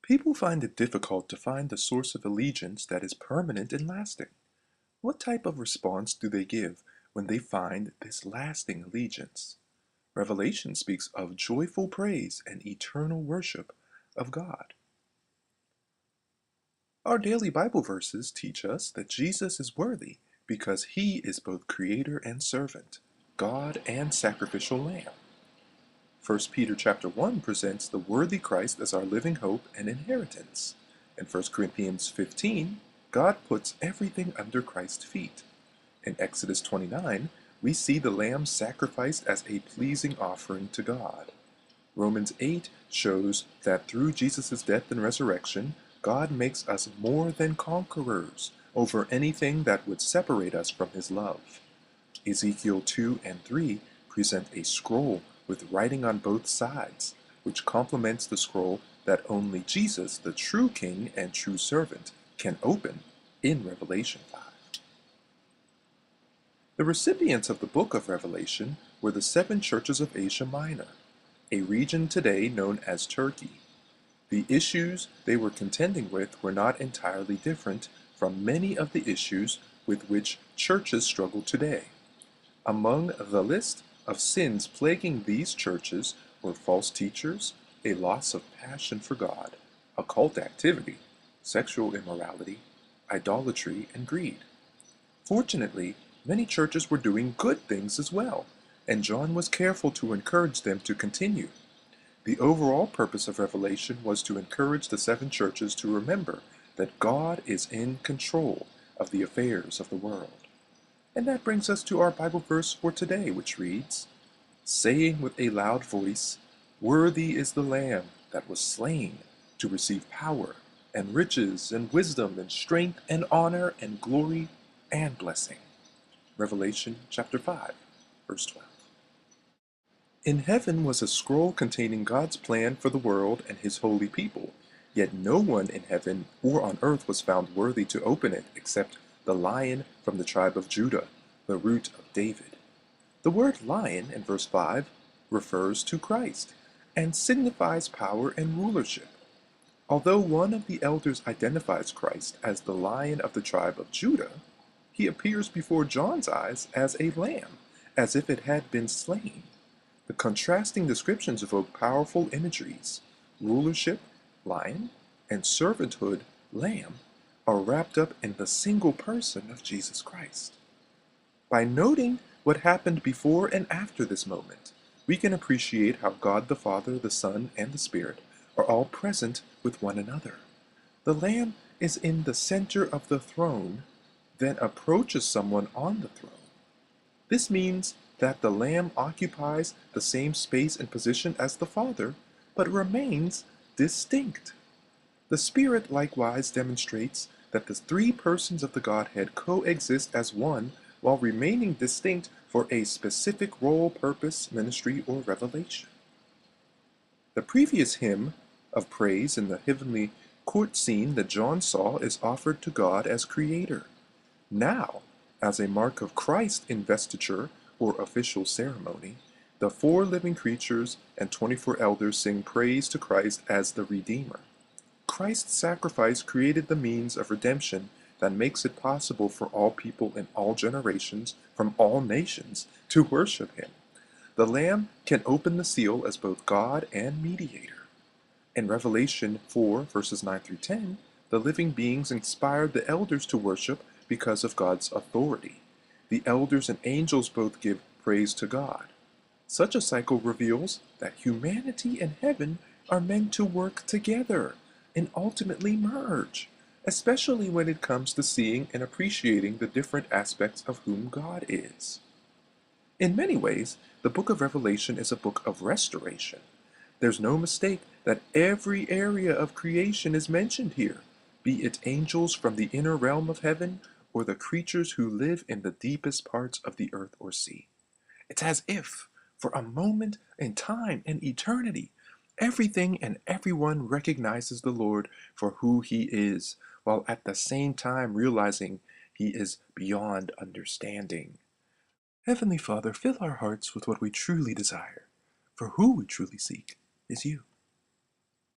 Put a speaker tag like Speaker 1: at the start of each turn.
Speaker 1: People find it difficult to find the source of allegiance that is permanent and lasting. What type of response do they give when they find this lasting allegiance? Revelation speaks of joyful praise and eternal worship of God. Our daily Bible verses teach us that Jesus is worthy because he is both creator and servant, God and sacrificial lamb. 1 Peter chapter 1 presents the worthy Christ as our living hope and inheritance. In 1 Corinthians 15, God puts everything under Christ's feet. In Exodus 29, we see the lamb sacrificed as a pleasing offering to God. Romans 8 shows that through Jesus' death and resurrection, God makes us more than conquerors over anything that would separate us from his love. Ezekiel 2 and 3 present a scroll with writing on both sides, which complements the scroll that only Jesus, the true king and true servant, can open in Revelation 5. The recipients of the book of Revelation were the 7 churches of Asia Minor, a region today known as Turkey. The issues they were contending with were not entirely different from many of the issues with which churches struggle today. Among the list of sins plaguing these churches were false teachers, a loss of passion for God, occult activity, sexual immorality, idolatry, and greed. Fortunately, many churches were doing good things as well, and John was careful to encourage them to continue. The overall purpose of Revelation was to encourage the 7 churches to remember that God is in control of the affairs of the world. And that brings us to our Bible verse for today, which reads, saying with a loud voice, worthy is the Lamb that was slain to receive power and riches and wisdom and strength and honor and glory and blessing. Revelation chapter 5, verse 12. In heaven was a scroll containing God's plan for the world and his holy people, yet no one in heaven or on earth was found worthy to open it except the Lion from the tribe of Judah, the root of David. The word lion in verse 5 refers to Christ and signifies power and rulership. Although one of the elders identifies Christ as the Lion of the tribe of Judah, he appears before John's eyes as a lamb, as if it had been slain. The contrasting descriptions evoke powerful imageries. Rulership, lion, and servanthood, lamb, are wrapped up in the single person of Jesus Christ. By noting what happened before and after this moment, we can appreciate how God the Father, the Son, and the Spirit are all present with one another. The Lamb is in the center of the throne, then approaches someone on the throne. This means that the Lamb occupies the same space and position as the Father, but remains distinct. The Spirit likewise demonstrates that the 3 persons of the Godhead coexist as one while remaining distinct for a specific role, purpose, ministry, or revelation. The previous hymn of praise in the heavenly court scene that John saw is offered to God as Creator. Now, as a mark of Christ's investiture or official ceremony, the 4 living creatures and 24 elders sing praise to Christ as the Redeemer. Christ's sacrifice created the means of redemption that makes it possible for all people in all generations, from all nations, to worship him. The Lamb can open the seal as both God and mediator. In Revelation 4, verses 9 through 10, the living beings inspired the elders to worship because of God's authority. The elders and angels both give praise to God. Such a cycle reveals that humanity and heaven are meant to work together and ultimately merge, especially when it comes to seeing and appreciating the different aspects of whom God is. In many ways, the book of Revelation is a book of restoration. There's no mistake that every area of creation is mentioned here, be it angels from the inner realm of heaven or the creatures who live in the deepest parts of the earth or sea. It's as if, for a moment in time and eternity, everything and everyone recognizes the Lord for who he is, while at the same time realizing he is beyond understanding. Heavenly Father, fill our hearts with what we truly desire, for who we truly seek is you.